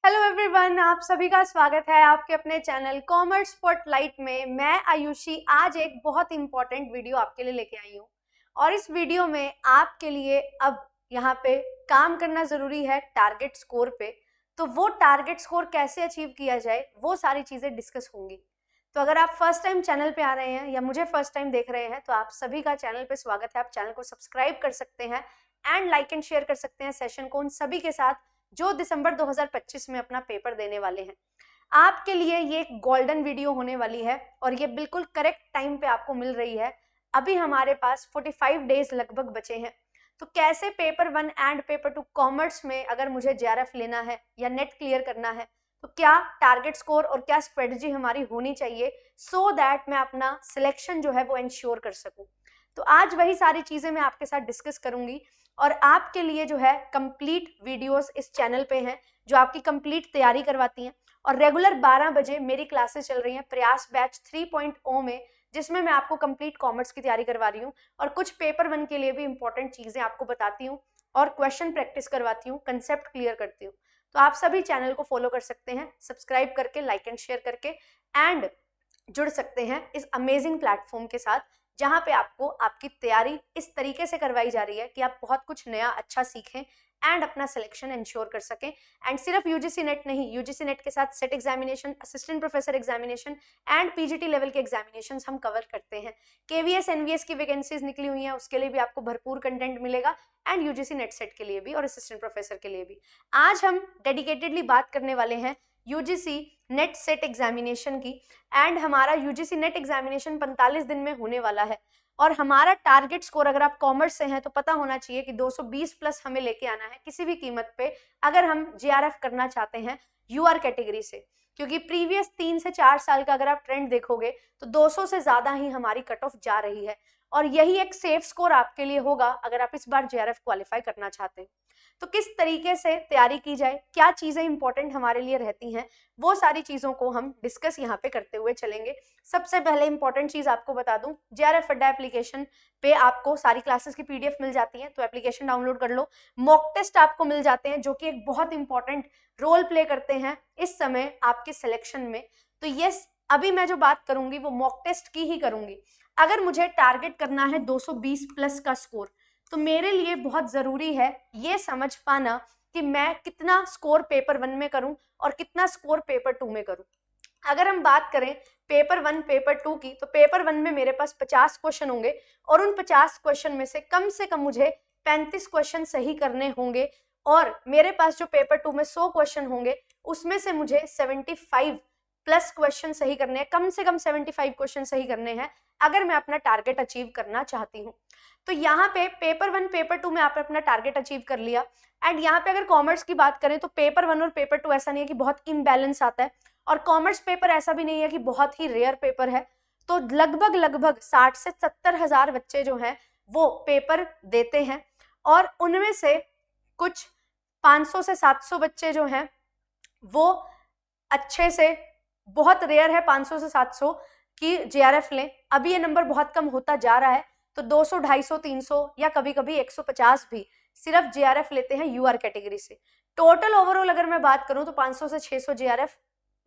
Hello everyone, आप सभी का स्वागत है आपके अपने चैनल कॉमर्स स्पॉटलाइट में। मैं आयुषी आज एक बहुत इंपॉर्टेंट वीडियो आपके लिए लेके आई हूँ और इस वीडियो में आपके लिए अब यहाँ पे काम करना जरूरी है टारगेट स्कोर पे। तो वो टारगेट स्कोर कैसे अचीव किया जाए वो सारी चीजें डिस्कस होंगी। तो अगर आप फर्स्ट टाइम चैनल पे आ रहे हैं या मुझे फर्स्ट टाइम देख रहे हैं तो आप सभी का चैनल पे स्वागत है। आप चैनल को सब्सक्राइब कर सकते हैं एंड लाइक एंड शेयर कर सकते हैं सेशन को उन सभी के साथ जो दिसंबर 2025 में अपना पेपर देने वाले हैं। आपके लिए ये एक गोल्डन वीडियो होने वाली है और ये बिल्कुल करेक्ट टाइम पे आपको मिल रही है। अभी हमारे पास 45 डेज लगभग बचे हैं। तो कैसे पेपर 1 एंड पेपर 2 कॉमर्स में अगर मुझे जेआरएफ लेना है या नेट क्लियर करना है तो क्या टारगेट स्कोर और क्या स्ट्रेटजी हमारी होनी चाहिए सो दैट मैं अपना सिलेक्शन जो है वो इंश्योर कर सकूं। तो आज वही सारी चीजें मैं आपके साथ डिस्कस करूंगी और आपके लिए जो है कंप्लीट वीडियोस इस चैनल पे हैं जो आपकी कंप्लीट तैयारी करवाती हैं। और रेगुलर 12 बजे मेरी क्लासेस चल रही हैं प्रयास बैच 3.0 में, जिसमें मैं आपको कंप्लीट कॉमर्स की तैयारी करवा रही हूँ और कुछ पेपर 1 के लिए भी इंपॉर्टेंट चीजें आपको बताती हूँ और क्वेश्चन प्रैक्टिस करवाती हूँ, कंसेप्ट क्लियर करती हूँ। तो आप सभी चैनल को फॉलो कर सकते हैं सब्सक्राइब करके, लाइक एंड शेयर करके एंड जुड़ सकते हैं इस अमेजिंग प्लेटफॉर्म के साथ जहां पे आपको आपकी तैयारी इस तरीके से करवाई जा रही है कि आप बहुत कुछ नया अच्छा सीखें एंड अपना सिलेक्शन इंश्योर कर सकें। एंड सिर्फ यूजीसी नेट नहीं, यूजीसी नेट के साथ set examination, assistant professor examination and PGT level के एग्जामिनेशंस हम कवर करते हैं। केवीएस एनवीएस की वैकेंसीज निकली हुई हैं, उसके लिए भी आपको भरपूर कंटेंट मिलेगा एंड यूजीसी नेट सेट के लिए भी और असिस्टेंट प्रोफेसर के लिए भी। आज हम डेडिकेटेडली बात करने वाले हैं यूजीसी नेट सेट एग्जामिनेशन की एंड हमारा यूजीसी नेट एग्जामिनेशन 45 दिन में होने वाला है और हमारा टारगेट स्कोर अगर आप कॉमर्स से हैं तो पता होना चाहिए कि 220 प्लस हमें लेके आना है किसी भी कीमत पे अगर हम जेआरएफ करना चाहते हैं यूआर कैटेगरी से। क्योंकि प्रीवियस 3 से 4 साल का अगर आप ट्रेंड देखोगे तो 200 से ज्यादा ही हमारी कट ऑफ जा रही है और यही एक सेफ स्कोर आपके लिए होगा अगर आप इस बार जेआरएफ क्वालिफाई करना चाहते हैं। तो किस तरीके से तैयारी की जाए, क्या चीजें इंपॉर्टेंट हमारे लिए रहती हैं, वो सारी चीजों को हम डिस्कस यहाँ पे करते हुए चलेंगे। सबसे पहले इंपॉर्टेंट चीज आपको बता दूं, जेआरएफ अड्डा एप्लीकेशन पे आपको सारी क्लासेस की पीडीएफ मिल जाती है, तो एप्लीकेशन डाउनलोड कर लो। मॉक टेस्ट आपको मिल जाते हैं जो कि एक बहुत इंपॉर्टेंट रोल प्ले करते हैं इस समय आपके सिलेक्शन में। तो यस, अभी मैं जो बात करूंगी वो मॉक टेस्ट की ही करूंगी। अगर मुझे टारगेट करना है 220 प्लस का स्कोर तो मेरे लिए बहुत जरूरी है ये समझ पाना कि मैं कितना स्कोर पेपर 1 में करूं और कितना स्कोर पेपर 2 में करूं। अगर हम बात करें पेपर 1 पेपर 2 की तो पेपर 1 में मेरे पास 50 क्वेश्चन होंगे और उन 50 क्वेश्चन में से कम मुझे 35 क्वेश्चन सही करने होंगे और मेरे पास जो पेपर 2 में 100 क्वेश्चन होंगे उसमें से मुझे 75 प्लस क्वेश्चन सही करने हैं, कम से कम 75 क्वेश्चन सही करने हैं अगर मैं अपना टारगेट अचीव करना चाहती हूँ। तो यहाँ पे पेपर 1 पेपर 2 में आपने अपना टारगेट अचीव कर लिया एंड यहाँ पे अगर कॉमर्स की बात करें तो पेपर 1 और पेपर 2 ऐसा नहीं है कि बहुत इम्बैलेंस आता है और कॉमर्स पेपर ऐसा भी नहीं है कि बहुत ही रेयर पेपर है। तो लगभग 60 से 70 हजार बच्चे जो हैं वो पेपर देते हैं और उनमें से कुछ 500 से 700 बच्चे जो हैं वो अच्छे से, बहुत रेयर है 500 से 700 की जेआरएफ लें। अभी ये नंबर बहुत कम होता जा रहा है तो 200, 250, 300 या कभी कभी 150 भी सिर्फ जेआरएफ लेते हैं यूआर कैटेगरी से। टोटल ओवरऑल अगर मैं बात करूं तो 500 से 600 जेआरएफ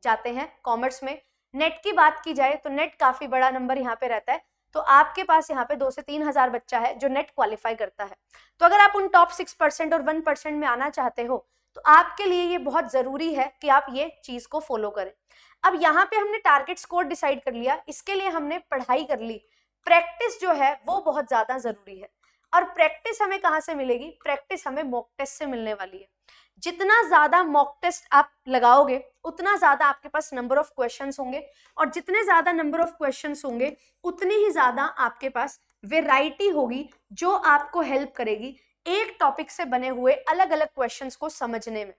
जाते हैं कॉमर्स में। नेट की बात की जाए तो नेट काफी बड़ा नंबर यहाँ पे रहता है, तो आपके पास यहाँ पे 2 से 3 हजार बच्चा है जो नेट क्वालिफाई करता है। तो अगर आप उन टॉप 6% और 1% में आना चाहते हो तो आपके लिए ये बहुत जरूरी है कि आप ये चीज को फॉलो करें। अब यहाँ पे हमने टारगेट स्कोर डिसाइड कर लिया, इसके लिए हमने पढ़ाई कर ली। प्रैक्टिस जो है वो बहुत ज्यादा जरूरी है और प्रैक्टिस हमें कहाँ से मिलेगी? प्रैक्टिस हमें मॉक टेस्ट से मिलने वाली है। जितना ज्यादा मॉक टेस्ट आप लगाओगे उतना ज्यादा आपके पास नंबर ऑफ क्वेश्चंस होंगे और जितने ज्यादा नंबर ऑफ क्वेश्चंस होंगे उतनी ही ज्यादा आपके पास वेराइटी होगी जो आपको हेल्प करेगी एक टॉपिक से बने हुए अलग अलग क्वेश्चंस को समझने में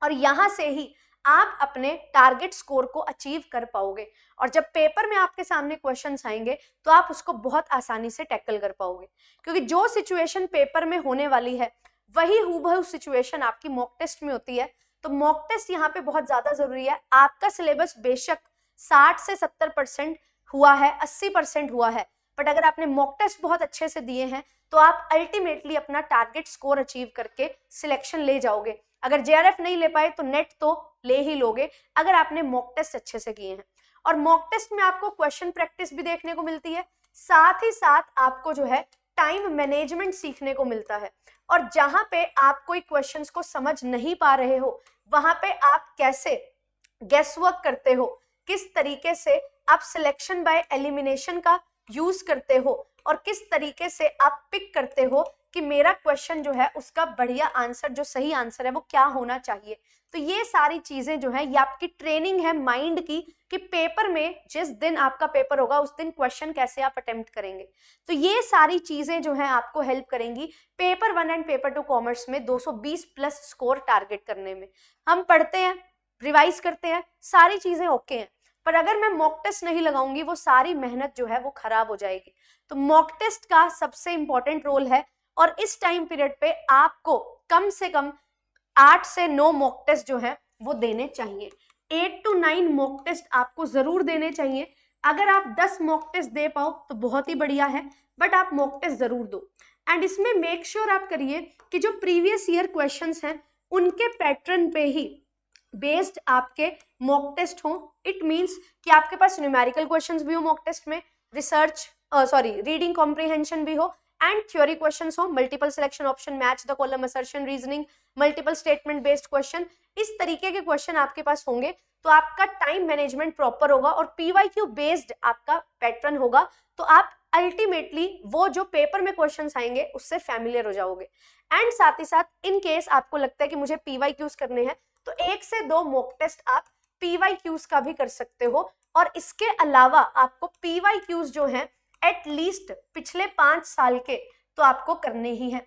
और यहां से ही आप अपने टारगेट स्कोर को अचीव कर पाओगे। और जब पेपर में आपके सामने क्वेश्चंस आएंगे तो आप उसको बहुत आसानी से टैकल कर पाओगे, क्योंकि जो सिचुएशन पेपर में होने वाली है वही हूबहू सिचुएशन आपकी मॉक टेस्ट में होती है। तो मॉक टेस्ट यहाँ पे बहुत ज्यादा जरूरी है। आपका सिलेबस बेशक 60 से 70% हुआ है, 80% हुआ है, बट अगर आपने मॉक टेस्ट बहुत अच्छे से दिए हैं तो आप अल्टीमेटली अपना टारगेट स्कोर अचीव करके सिलेक्शन ले जाओगे। अगर JRF नहीं ले पाए तो नेट तो ले ही लोगे अगर आपने मॉक टेस्ट अच्छे से किए हैं। और मॉक टेस्ट में आपको क्वेश्चन प्रैक्टिस भी देखने को मिलती है, साथ ही साथ आपको जो है टाइम मैनेजमेंट सीखने को मिलता है। और जहां पे आप कोई क्वेश्चंस को समझ नहीं पा रहे हो वहां पे आप कैसे गेस वर्क करते हो, किस तरीके से आप सिलेक्शन बाय एलिमिनेशन का यूज करते हो और किस तरीके से आप पिक करते हो कि मेरा क्वेश्चन जो है उसका बढ़िया आंसर, जो सही आंसर है वो क्या होना चाहिए। तो ये सारी चीजें जो है ये आपकी ट्रेनिंग है माइंड की कि पेपर में जिस दिन आपका पेपर होगा उस दिन क्वेश्चन कैसे आप अटेम्प्ट करेंगे। तो ये सारी चीजें जो है आपको हेल्प करेंगी पेपर 1 एंड पेपर 2 कॉमर्स में 220 प्लस स्कोर टारगेट करने में। हम पढ़ते हैं, रिवाइज करते हैं, सारी चीजें ओके हैं, पर अगर मैं मॉक टेस्ट नहीं लगाऊंगी वो सारी मेहनत जो है वो खराब हो जाएगी। तो मॉक टेस्ट का सबसे इंपॉर्टेंट रोल है और इस टाइम पीरियड पे आपको कम से कम 8 से 9 मॉक टेस्ट जो है वो देने चाहिए। 8 to 9 मॉक टेस्ट आपको जरूर देने चाहिए। अगर आप 10 मॉक टेस्ट दे पाओ तो बहुत ही बढ़िया है, बट आप मॉक टेस्ट जरूर दो। एंड इसमें मेक श्योर आप करिए कि जो प्रीवियस ईयर क्वेश्चंस हैं उनके पैटर्न पे ही बेस्ड आपके मॉक टेस्ट हो। इट मीन्स कि आपके पास न्यूमेरिकल क्वेश्चंस भी हो मॉक टेस्ट में, रीडिंग कॉम्प्रिहेंशन भी हो एंड थ्योरी क्वेश्चंस हो, multiple selection option, match the column, assertion, reasoning, multiple statement based question, इस तरीके के क्वेश्चन आपके पास होंगे तो आपका टाइम मैनेजमेंट प्रॉपर होगा और PYQ बेस्ड आपका पैटर्न होगा। तो आप अल्टीमेटली वो जो पेपर में क्वेश्चंस आएंगे उससे फैमिलियर हो जाओगे। एंड साथ ही साथ इन केस आपको लगता है कि मुझे PYQs करने हैं तो 1 से 2 मॉक टेस्ट आप PYQs का भी कर सकते हो। और इसके अलावा आपको PYQs जो हैं एटलीस्ट पिछले 5 साल के तो आपको करने ही हैं।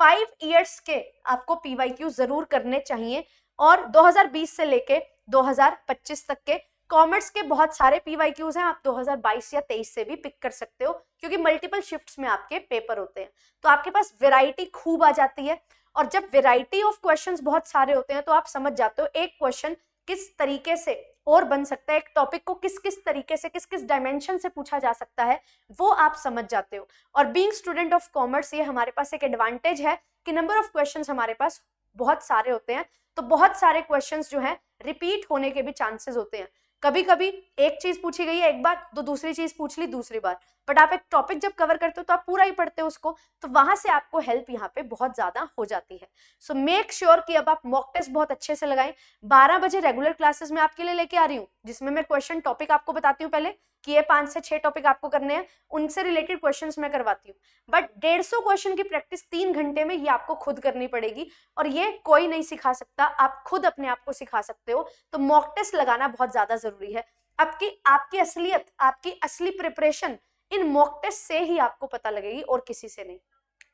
5 इयर्स के आपको PYQ जरूर करने चाहिए और 2020 से लेके 2025 तक के कॉमर्स के बहुत सारे PYQs हैं, आप 2022 या 23 से भी पिक कर सकते हो क्योंकि मल्टीपल शिफ्ट्स में आपके पेपर होते हैं। तो आपके पास वैरायटी खूब आ जाती है और जब वैरायटी ऑफ क्वेश्चंस बहुत सारे होते हैं तो आप समझ जाते हो एक क्वेश्चन किस तरीके से और बन सकता है, एक टॉपिक को किस किस तरीके से किस किस डायमेंशन से पूछा जा सकता है, वो आप समझ जाते हो। और बीइंग स्टूडेंट ऑफ कॉमर्स ये हमारे पास एक एडवांटेज है कि नंबर ऑफ क्वेश्चंस हमारे पास बहुत सारे होते हैं, तो बहुत सारे क्वेश्चंस जो है रिपीट होने के भी चांसेस होते हैं। कभी कभी एक चीज पूछी गई है एक बार तो दूसरी चीज पूछ ली दूसरी बार, बट आप एक टॉपिक जब कवर करते हो तो आप पूरा ही पढ़ते हो उसको, तो वहां से आपको हेल्प यहाँ पे बहुत ज्यादा हो जाती है। सो मेक श्योर कि अब आप मॉक टेस्ट बहुत अच्छे से लगाएं। 12 बजे रेगुलर क्लासेस में आपके लिए लेके आ रही हूँ जिसमें मैं क्वेश्चन टॉपिक आपको बताती हूँ पहले कि ये 5 से 6 टॉपिक आपको करने हैं, उनसे रिलेटेड क्वेश्चंस मैं करवाती हूँ। बट 150 क्वेश्चन की प्रैक्टिस 3 घंटे में ये आपको खुद करनी पड़ेगी और ये कोई नहीं सिखा सकता, आप खुद अपने आप को सिखा सकते हो। तो मॉक टेस्ट लगाना बहुत ज्यादा जरूरी है। आपकी असलियत, आपकी असली प्रिपरेशन इन मॉक टेस्ट से ही आपको पता लगेगी और किसी से नहीं।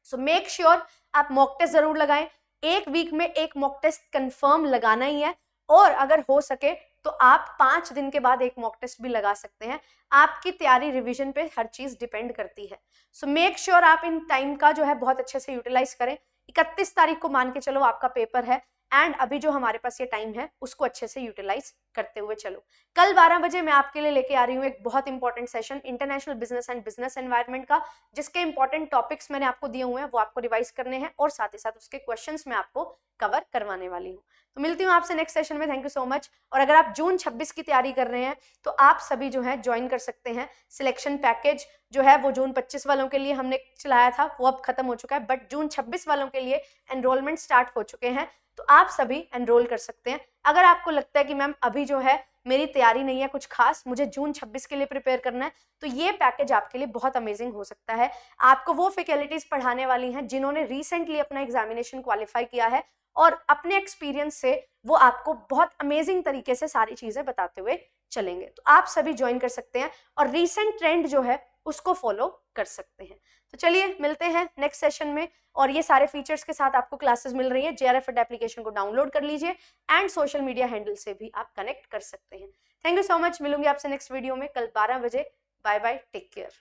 सो मेक श्योर आप मॉक टेस्ट जरूर लगाएं। एक वीक में एक मॉक टेस्ट कंफर्म लगाना ही है और अगर हो सके तो आप 5 दिन के बाद एक मॉक टेस्ट भी लगा सकते हैं। आपकी तैयारी रिवीजन पे हर चीज डिपेंड करती है। सो मेक श्योर आप इन टाइम का जो है बहुत अच्छे से यूटिलाइज करें। 31 तारीख को मान के चलो आपका पेपर है एंड अभी जो हमारे पास ये टाइम है उसको अच्छे से यूटिलाइज करते हुए चलो। कल 12 बजे मैं आपके लिए लेके आ रही हूँ एक बहुत important session international business and business environment का, जिसके इंपॉर्टेंट टॉपिक्स मैंने आपको दिए हुए हैं वो आपको रिवाइज करने हैं और साथ ही साथ उसके क्वेश्चंस मैं आपको कवर करवाने वाली हूँ। तो मिलती हूँ आपसे नेक्स्ट सेशन में। Thank you so much. और अगर आप जून 26 की तैयारी कर रहे हैं तो आप सभी जो है ज्वाइन कर सकते हैं। सिलेक्शन पैकेज जो है वो जून 25 वालों के लिए हमने चलाया था, वो अब खत्म हो चुका है, बट जून 26 वालों के लिए एनरोलमेंट स्टार्ट हो चुके हैं, तो आप सभी एनरोल कर सकते हैं। अगर आपको लगता है कि मैम अभी जो है मेरी तैयारी नहीं है कुछ खास, मुझे जून 26 के लिए प्रिपेयर करना है, तो ये पैकेज आपके लिए बहुत अमेजिंग हो सकता है। आपको वो फैकल्टीज पढ़ाने वाली हैं जिन्होंने रिसेंटली अपना एग्जामिनेशन क्वालिफाई किया है और अपने एक्सपीरियंस से वो आपको बहुत अमेजिंग तरीके से सारी चीजें बताते हुए चलेंगे। तो आप सभी ज्वाइन कर सकते हैं और रीसेंट ट्रेंड जो है उसको फॉलो कर सकते हैं। तो चलिए मिलते हैं नेक्स्ट सेशन में। और ये सारे फीचर्स के साथ आपको क्लासेस मिल रही है। JRF एप्लीकेशन को डाउनलोड कर लीजिए एंड सोशल मीडिया हैंडल से भी आप कनेक्ट कर सकते हैं। Thank you so much. मिलूंगी आपसे नेक्स्ट वीडियो में कल 12 बजे। Bye bye, take care.